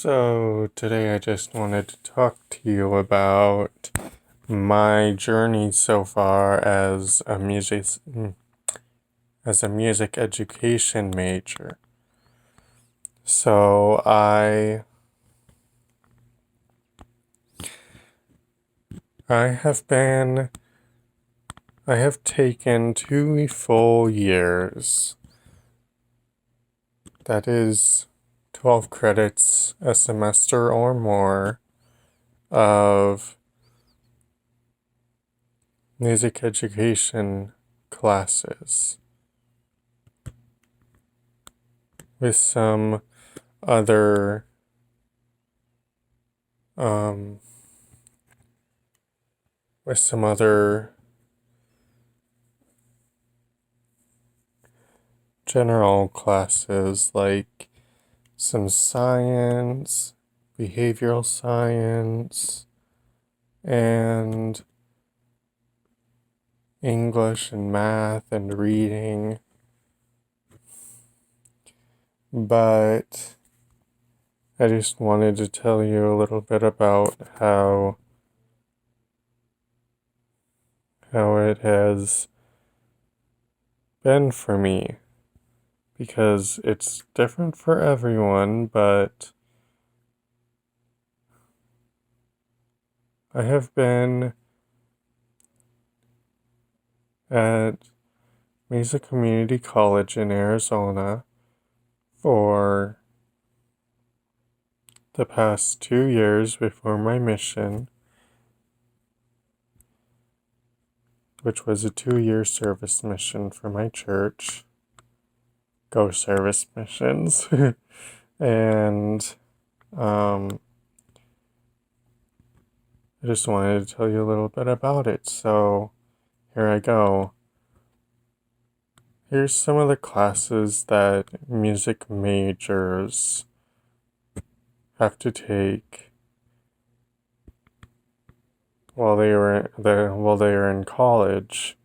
So today I just wanted to talk to you about my journey so far as a music education major. So I have been I have taken 2 full years. That is 12 credits a semester or more of music education classes with some other um, with some other general classes like some science, behavioral science, and English and math and reading. But I just wanted to tell you a little bit about how it has been for me, because it's different for everyone, but I have been at Mesa Community College in Arizona for the past 2 years before my mission, which was a 2-year service mission for my church. Go service missions. And I just wanted to tell you a little bit about it. So here I go. Here's some of the classes that music majors have to take while they are in college.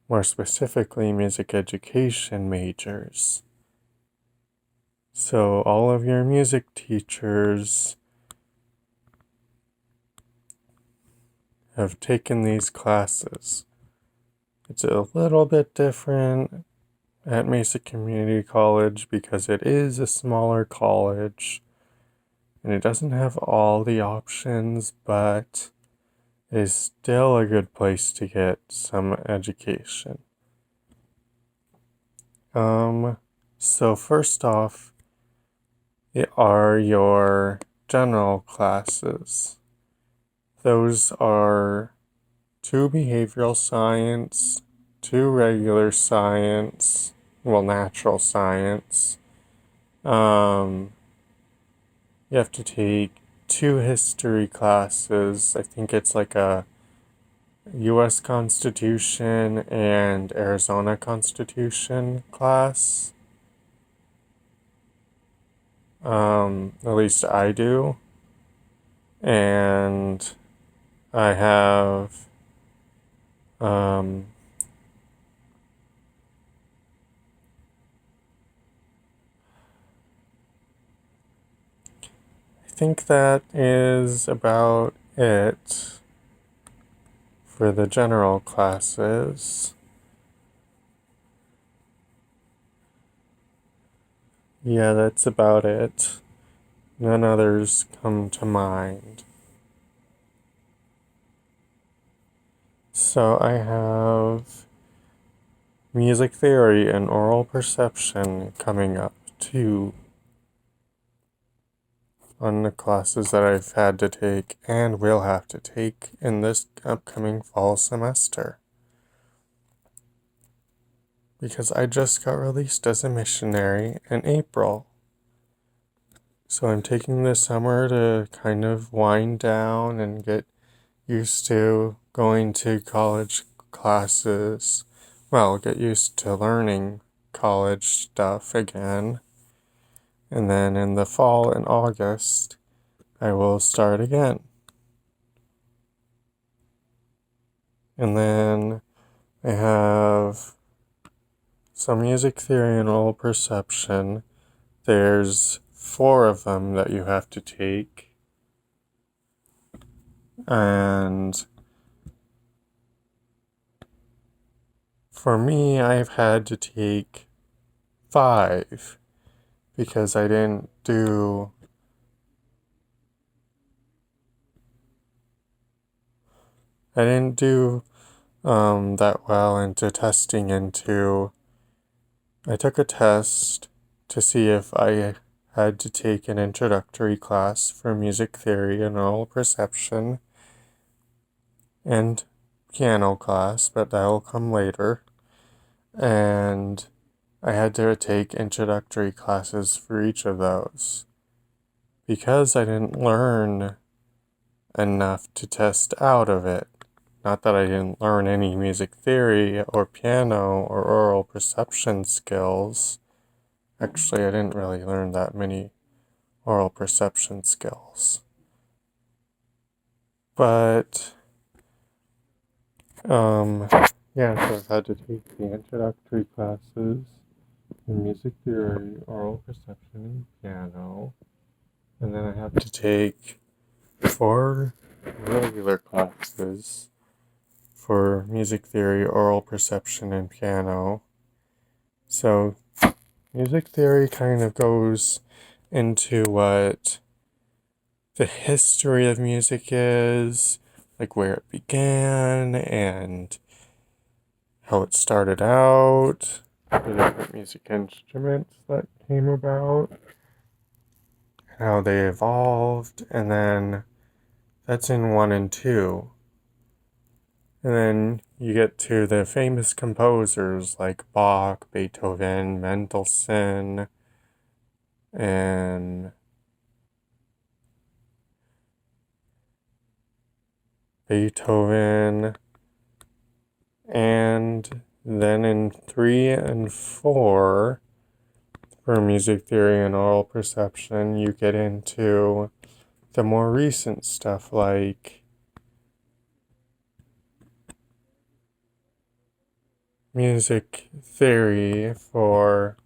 More specifically, music education majors. So all of your music teachers have taken these classes. It's a little bit different at Mesa Community College because it is a smaller college and it doesn't have all the options, but it is still a good place to get some education. So first off, are your general classes. Those are 2 behavioral science, 2 regular science, natural science. You have to take 2 history classes. I think it's like a U.S. Constitution and Arizona Constitution class. At least I do. And I have I think that is about it for the general classes. Yeah, that's about it. None others come to mind. So I have music theory and oral perception coming up too on the classes that I've had to take and will have to take in this upcoming fall semester. Because I just got released as a missionary in April. So I'm taking this summer to kind of wind down and get used to going to college classes. Well, get used to learning college stuff again. And then in the fall, in August, I will start again. And then I have some music theory and oral perception. There's 4 of them that you have to take. And for me, I've had to take 5 because I didn't do that well into testing into. I took a test to see if I had to take an introductory class for music theory and aural perception and piano class, but that'll come later. And I had to take introductory classes for each of those. Because I didn't learn enough to test out of it. Not that I didn't learn any music theory or piano or aural perception skills. Actually, I didn't really learn that many aural perception skills. But, so I've had to take the introductory classes in music theory, aural perception, and piano. And then I have to take 4 regular classes for music theory, aural perception, and piano. So, music theory kind of goes into what the history of music is, like where it began, and how it started out, the different music instruments that came about, how they evolved, and then that's in 1 and 2. And then you get to the famous composers like Bach, Beethoven, Mendelssohn, and and then in 3 and 4, for music theory and aural perception, you get into the more recent stuff like music theory. For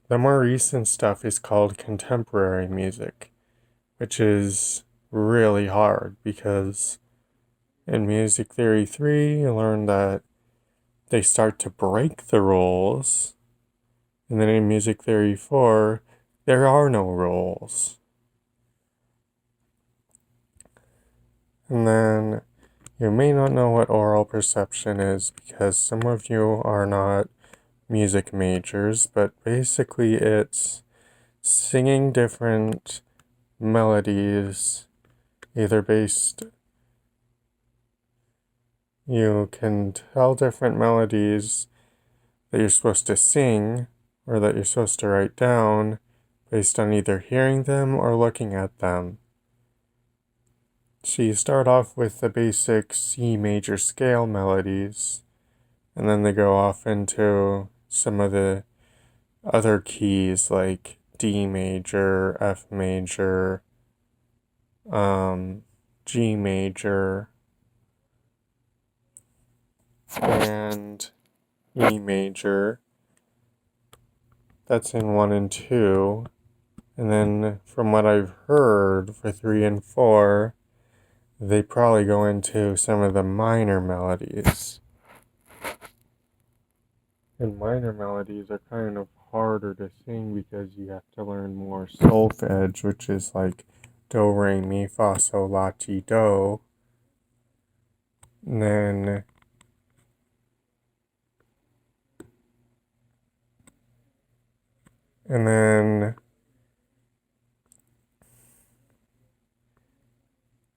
the more recent stuff is called contemporary music, which is really hard because in music theory 3 you learn that they start to break the rules, and then in music theory 4 there are no rules. And then you may not know what aural perception is because some of you are not music majors, but basically it's singing different melodies, either you can tell different melodies that you're supposed to sing or that you're supposed to write down based on either hearing them or looking at them. So you start off with the basic C major scale melodies, and then they go off into some of the other keys like D major, F major, G major, and E major. That's in 1 and 2. And then from what I've heard for 3 and 4, they probably go into some of the minor melodies. And minor melodies are kind of harder to sing because you have to learn more solfege, which is like do, re, mi, fa, sol, la, ti, do. And then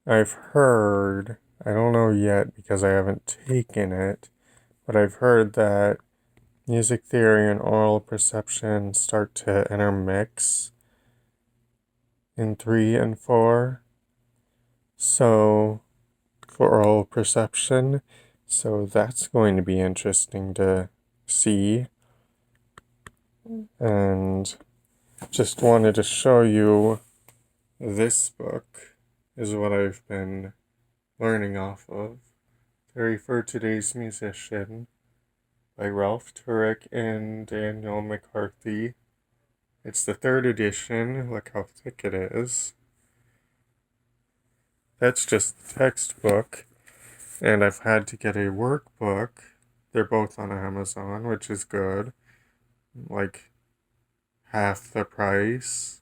I've heard, I don't know yet because I haven't taken it, but I've heard that music theory and aural perception start to intermix in 3 and 4. So, for aural perception, so that's going to be interesting to see. And just wanted to show you this book is what I've been learning off of. Theory for Today's Musician by Ralph Turek and Daniel McCarthy. It's the third edition. Look how thick it is. That's just the textbook. And I've had to get a workbook. They're both on Amazon, which is good. Like half the price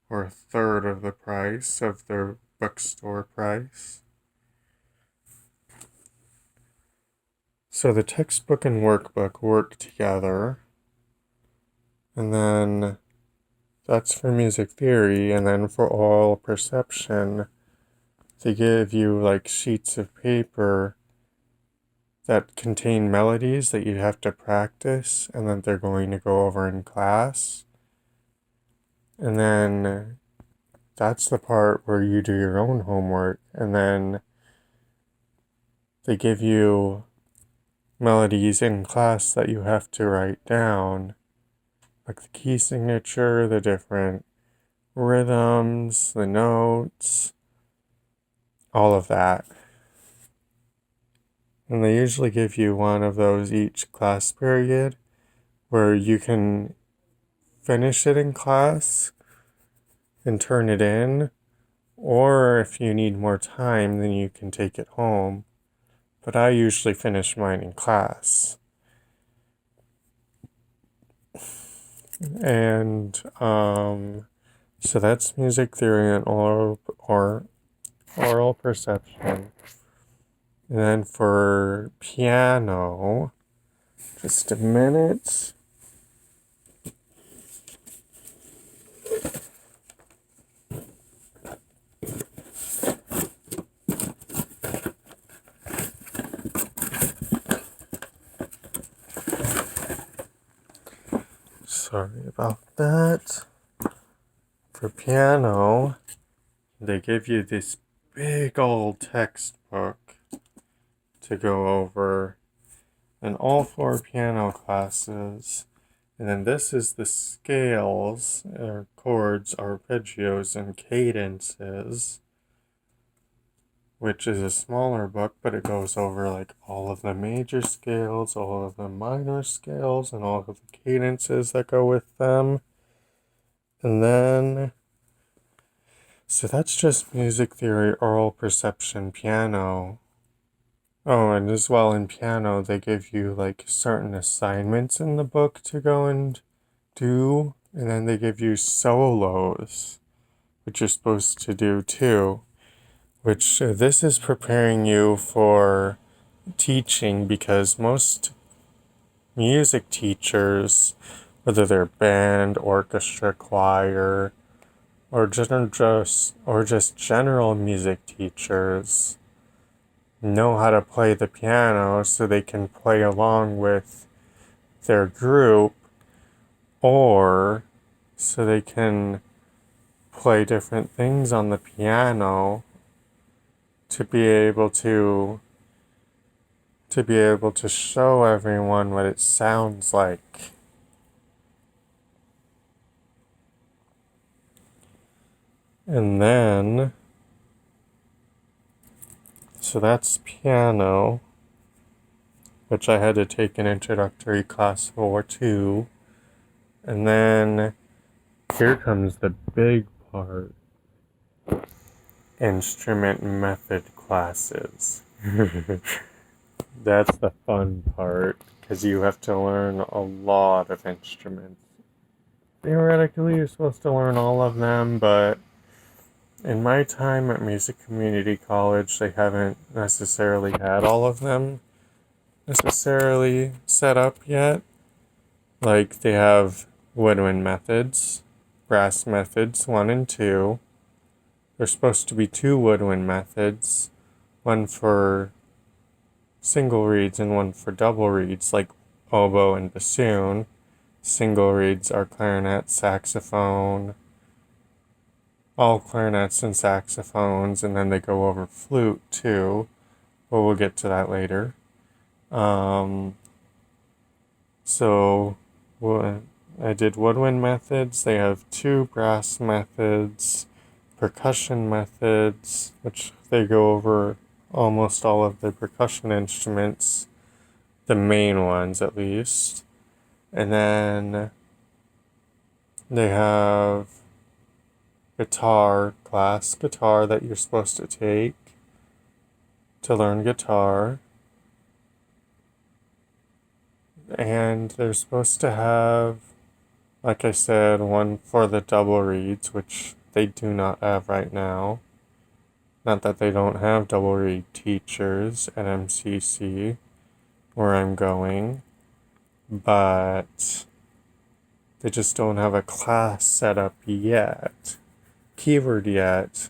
or a third of the price of their bookstore price. So the textbook and workbook work together. And then that's for music theory. And then for aural perception, they give you like sheets of paper that contain melodies that you have to practice and that they're going to go over in class. And then that's the part where you do your own homework. And then they give you melodies in class that you have to write down, like the key signature, the different rhythms, the notes, all of that. And they usually give you one of those each class period where you can finish it in class and turn it in, or if you need more time, then you can take it home. But I usually finish mine in class. And so that's music theory and aural perception. And then for piano, just a minute. Sorry about that. For piano, they give you this big old textbook to go over in all 4 piano classes. And then this is the scales, or chords, arpeggios, and cadences, which is a smaller book, but it goes over like all of the major scales, all of the minor scales, and all of the cadences that go with them. And then, so that's just music theory, aural perception, piano. Oh, and as well in piano, they give you like certain assignments in the book to go and do, and then they give you solos, which you're supposed to do too. Which this is preparing you for teaching, because most music teachers, whether they're band, orchestra, choir, or just general music teachers, know how to play the piano so they can play along with their group, or so they can play different things on the piano to be able to show everyone what it sounds like. And then, so that's piano, which I had to take an introductory class for too. And then here comes the big part. Instrument method classes. That's the fun part, because you have to learn a lot of instruments. Theoretically, you're supposed to learn all of them, but in my time at Music Community College, they haven't necessarily had all of them necessarily set up yet. Like, they have woodwind methods, brass methods 1 and 2. There's supposed to be 2 woodwind methods, one for single reeds and one for double reeds, like oboe and bassoon. Single reeds are clarinet, saxophone, all clarinets and saxophones, and then they go over flute too, but we'll get to that later. So I did woodwind methods. They have 2 brass methods, percussion methods, which they go over almost all of the percussion instruments, the main ones at least. And then They have guitar class, guitar that you're supposed to take to learn guitar. And they're supposed to have, like I said, one for the double reeds, which they do not have right now. Not that they don't have double reed teachers at MCC, where I'm going, but they just don't have a class set up yet, keyword yet.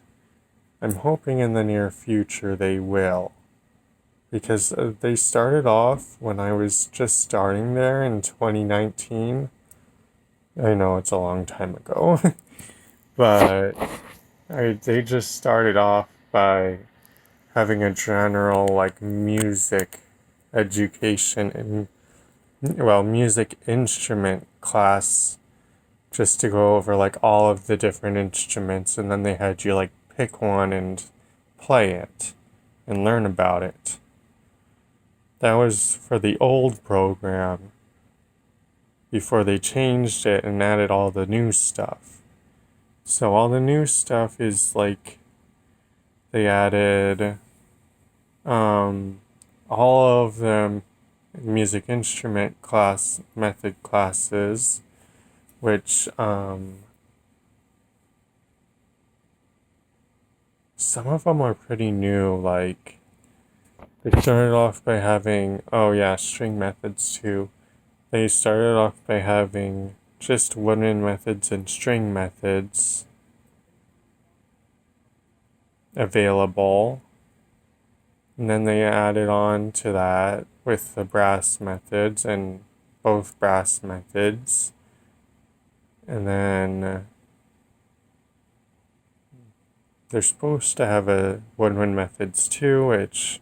I'm hoping in the near future they will, because they started off when I was just starting there in 2019. I know it's a long time ago, but they just started off by having a general like music education and music instrument class, just to go over like all of the different instruments, and then they had you like pick one and play it and learn about it. That was for the old program before they changed it and added all the new stuff. So all the new stuff is like they added all of the music instrument class method classes, which some of them are pretty new. Like they started off by having string methods too. They started off by having just woodwind methods and string methods available. And then they added on to that with the brass methods and both brass methods. And then they're supposed to have a woodwind methods too, which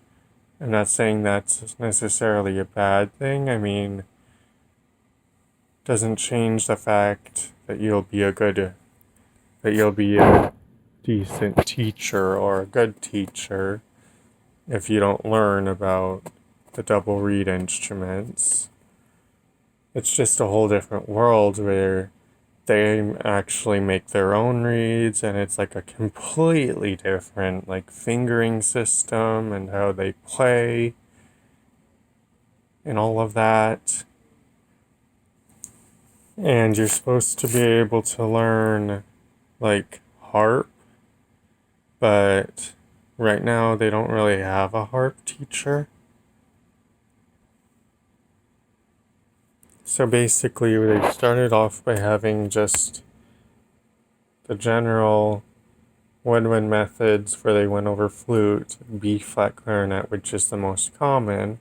I'm not saying that's necessarily a bad thing. I mean, doesn't change the fact that you'll be a decent teacher or a good teacher if you don't learn about the double reed instruments. It's just a whole different world where they actually make their own reeds, and it's like a completely different like fingering system and how they play and all of that. And you're supposed to be able to learn like harp, but right now they don't really have a harp teacher. So basically they started off by having just the general woodwind methods where they went over flute, B flat clarinet, which is the most common,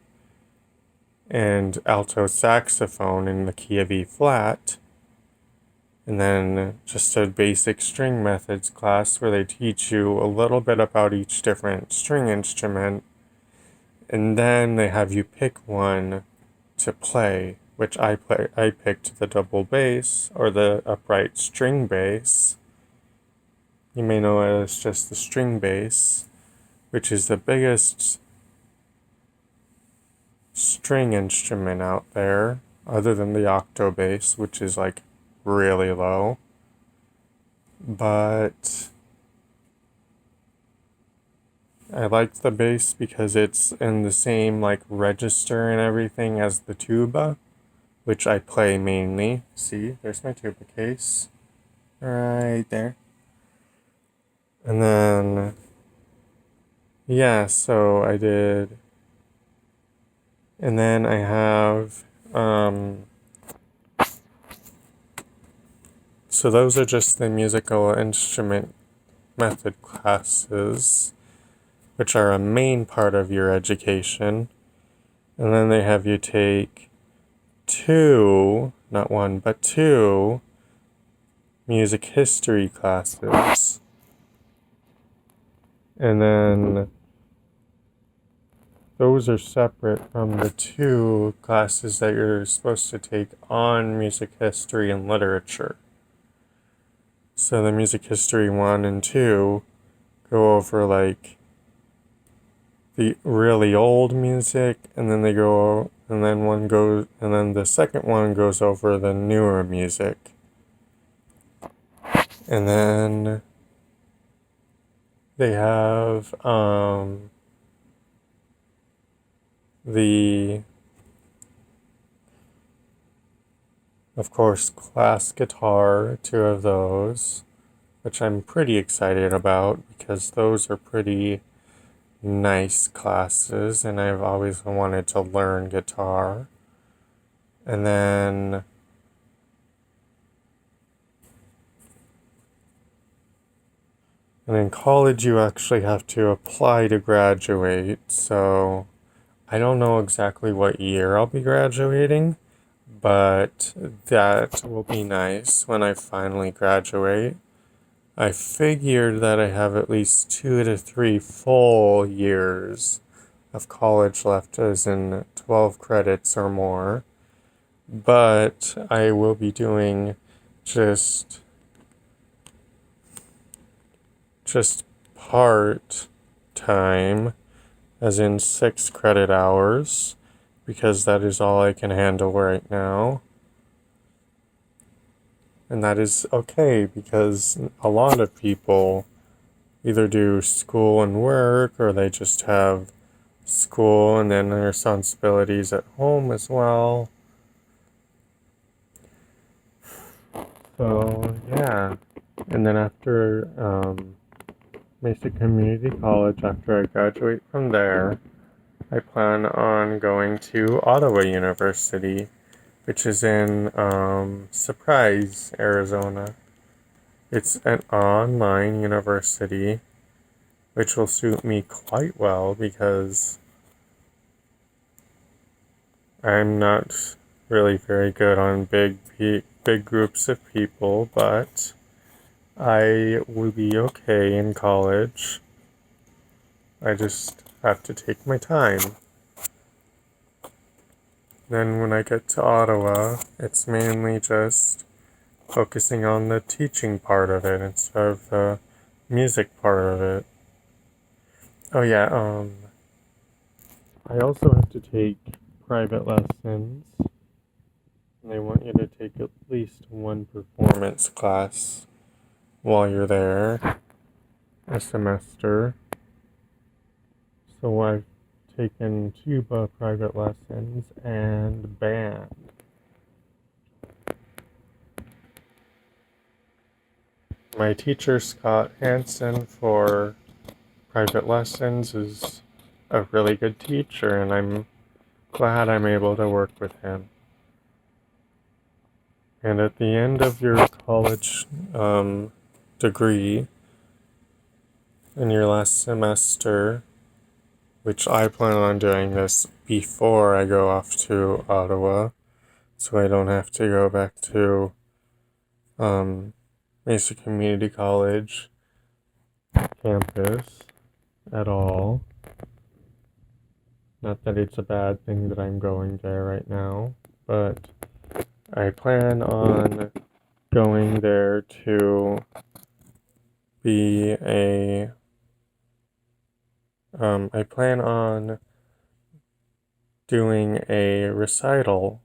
and alto saxophone in the key of E flat. And then just a basic string methods class where they teach you a little bit about each different string instrument. And then they have you pick one to play, which I picked the double bass or the upright string bass. You may know it as just the string bass, which is the biggest string instrument out there, other than the octo bass, which is like really low. But I liked the bass because it's in the same like register and everything as the tuba, which I play mainly. See, there's my tuba case right there. And then so I did. And then I have so those are just the musical instrument method classes, which are a main part of your education. And then they have you take 2, not 1, but 2 music history classes. And then those are separate from the 2 classes that you're supposed to take on music history and literature. So the music history 1 and 2 go over like the really old music, and then the second one goes over the newer music. And then they have the, of course, class guitar, two of those, which I'm pretty excited about because those are pretty nice classes and I've always wanted to learn guitar. And then in college you actually have to apply to graduate, so I don't know exactly what year I'll be graduating, but that will be nice when I finally graduate. I figured that I have at least 2 to 3 full years of college left, as in 12 credits or more, but I will be doing just part time, as in 6 credit hours, because that is all I can handle right now. And that is okay because a lot of people either do school and work or they just have school and then their responsibilities at home as well. So, yeah. And then after Mesa Community College, after I graduate from there, I plan on going to Ottawa University, which is in Surprise, Arizona. It's an online university, which will suit me quite well because I'm not really very good on big groups of people, but I will be okay in college. I just have to take my time. Then when I get to Ottawa, it's mainly just focusing on the teaching part of it instead of the music part of it. Oh yeah, I also have to take private lessons. They want you to take at least one performance class while you're there, a semester. So I've taken tuba private lessons and band. My teacher, Scott Hansen, for private lessons is a really good teacher, and I'm glad I'm able to work with him. And at the end of your college degree, in your last semester, which I plan on doing this before I go off to Ottawa, so I don't have to go back to Mesa Community College campus at all. Not that it's a bad thing that I'm going there right now, but I plan on going there to be I plan on doing a recital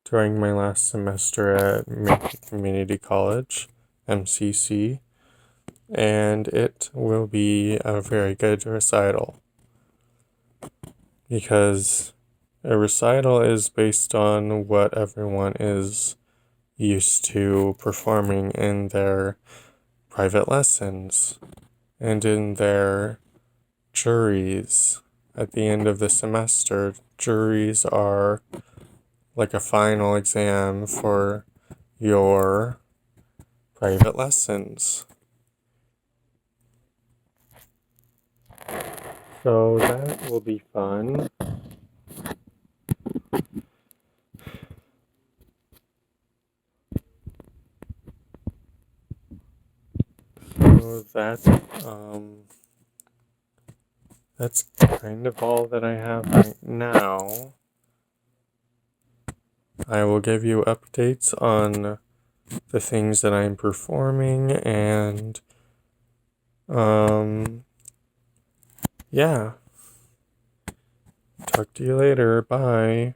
during my last semester at Mesa Community College, MCC, and it will be a very good recital because a recital is based on what everyone is used to performing in their private lessons and in their juries. At the end of the semester, juries are like a final exam for your private lessons. So that will be fun. So that's kind of all that I have right now. I will give you updates on the things that I'm performing and yeah. Talk to you later. Bye.